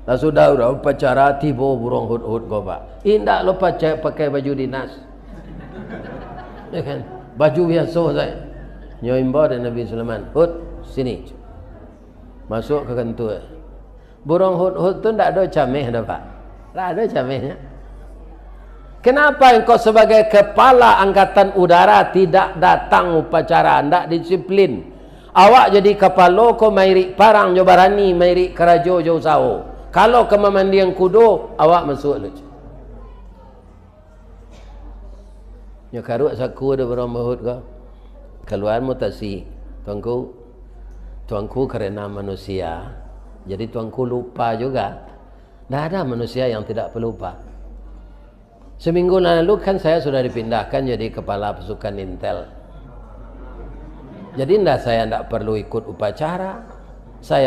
Dah sudah upacara tiba burung hut-hut kau pak. Indak lupa pakai baju dinas. Ya kan? Baju biasa saya. Nyoimba dan Nabi Sulaiman. Hut, sini. Masuk ke kantor. Burung hut-hut tu tak ada camih dah pak. Tak ada camihnya. Kenapa engkau sebagai kepala angkatan udara tidak datang upacara, tidak disiplin? Awak jadi kepala kau mairik parang jo barani, mairik kerajo jo sawo. Kalau ke memandi yang kudo, awak masuk lu. Nya karuk saku ada burung hut kau. Keluar mutasi. Tuanku karena manusia. Jadi tuanku lupa juga. Tidak ada manusia yang tidak pelupa. Seminggu lalu kan saya sudah dipindahkan jadi kepala pasukan Intel. Jadi saya tidak perlu ikut upacara. Saya